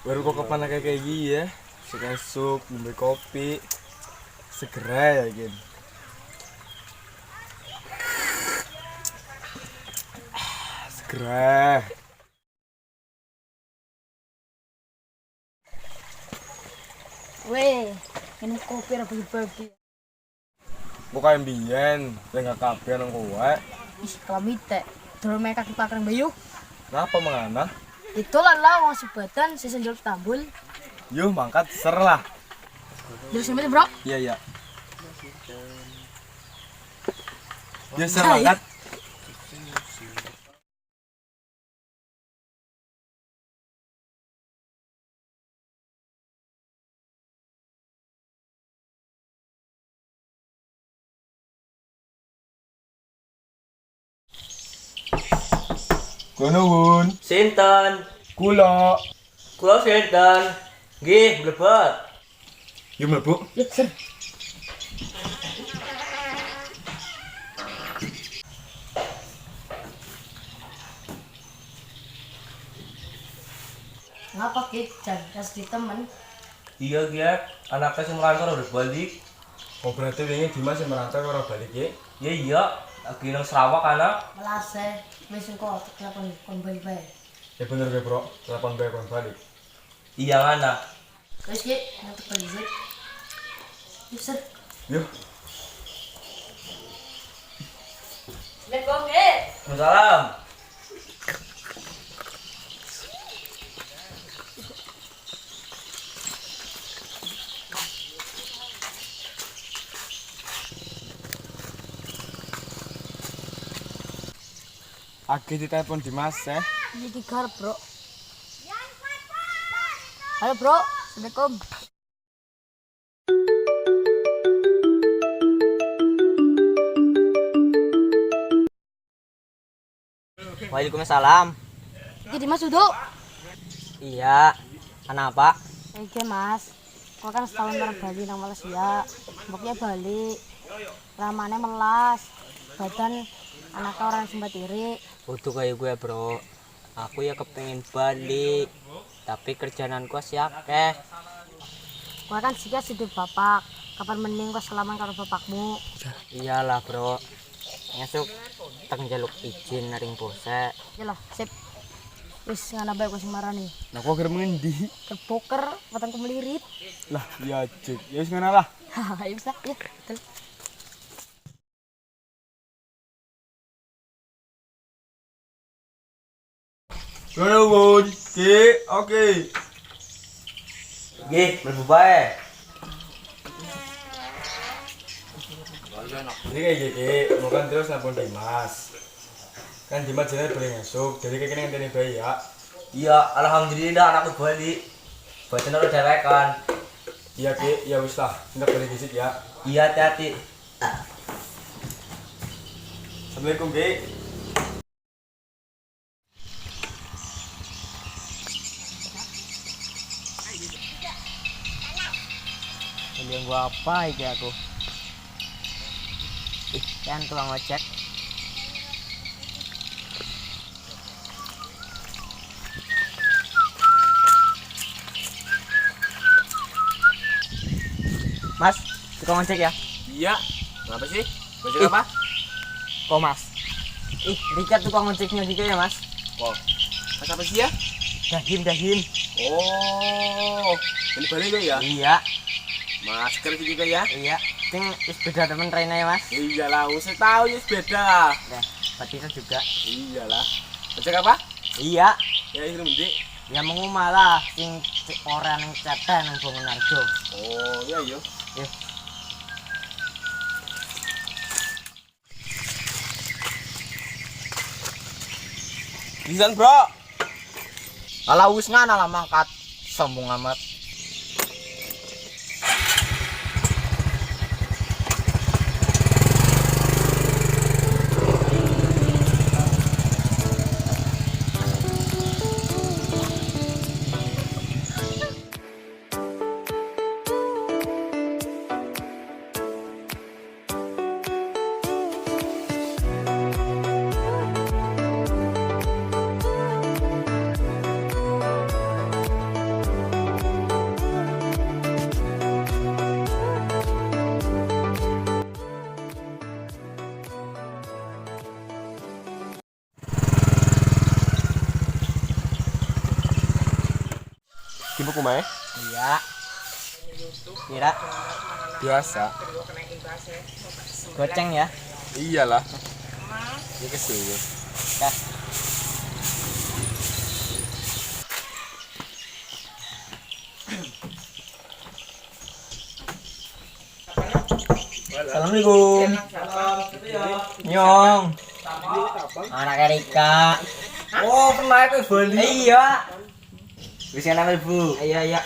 Baru kok kemana kayak gini ya? Suka sup, minum kopi, segera ya gin. Segera. Weh, minum kopi ra bagi-bagi. Bukan biyen, enggak kabeh nang kowe. Ih, klamite. Durung mek kaki pakreng bayu. Kenapa mengana? Itulah lah wong sebadan sing njaluk tambul. Yuh, mangkat ser lah. Terus sampe, Bro. Iya, iya. Ya ser mangkat. Kunuwun, Sinten, kula. kula sinten, nggih mlebet. Yuk mlebu. Yuk, ser. Ngapa Ki? Jan kasih temen. Iya Gek, anaknya sing merantau udah balik. Oh berarti wingi Dimas yang merantau ora balik ya? Ya iya, lagi nang Sarawak anak. Melase, wis engko telepon kon bae bae. Ya bener ya bro, telepon bae kon balik. Iya anak. Wis Ki, nanti balik. Yuk, ser. Yuk. Assalamualaikum, Ki. Waalaikumsalam. Agi ditelepon Dimas ya. Ini digarap, Bro. Halo, Bro. Assalamualaikum. Waalaikumsalam. Iki Dimas duduk. Iya. Kenapa? Oke, Mas. Kau kan setahun bareng Bali nang Malaysia. Mboknya balik. Ramane melas. Badan anaknya orang sempat iri. Udah kayak gue bro. Aku ya kepengen balik. Tapi kerjaanku masih akeh. Kau kan sih hidup bapak. Kapan mending kau selaman karo bapakmu? Iyalah bro. Ngesuk teng jaluk izin naring bose. Ya lah, sip. Wis ngana bae kau sing marani. Nah kok kira ngendi? Ke poker, watangku melirit. Lah ya cek. Ya wis ngene lah. Hahaha, ya bisa. Ya, betul. Kunuwun, Ki. Oke. Nggih, mlebu bae. Jadi kayak gini, bukan terus nelfon Dimas. Kan Dimas jalan boleh ngesuk, jadi kayak gini ngenteni bayi ya. Iya, alhamdulillah anakku balik. Badan udah dewekan. Iya Ki, ya wis lah, kita balik disik ya. Iya, hati-hati. Assalamualaikum Ki. Beli gua apa iki aku? Ih, kan tukang ojek. Mas, tukang ojek ya? Iya. Kenapa sih? Ih. Kok mas? Ih, Rika tukang ojeknya juga ya mas? Kok? Mas apa sih ya? Dahim, dahim. Oh, ini balik ya? Iya, Masker juga ya? iya. Ting wis beda temen Rena ya mas? Iyalah, usah tahu ya beda. Nah, Fatina juga. Iyalah. Ojek apa? Iya, Ya itu mending. ya mengumah lah. Sing orang yang cata yang bangun narjo. Oh, iya iya. Yuk. Pisan, Bro. Alah wis ngana lah mangkat. Sombong amat. Tipe kumae? Iya. Kira Biasa. goceng ya. Iyalah. Ini kesuwe. Oke. Assalamualaikum. Nyong. Anak Erika. Oh, pemain ke Bali. Iya. Wis enak Bu. Iya.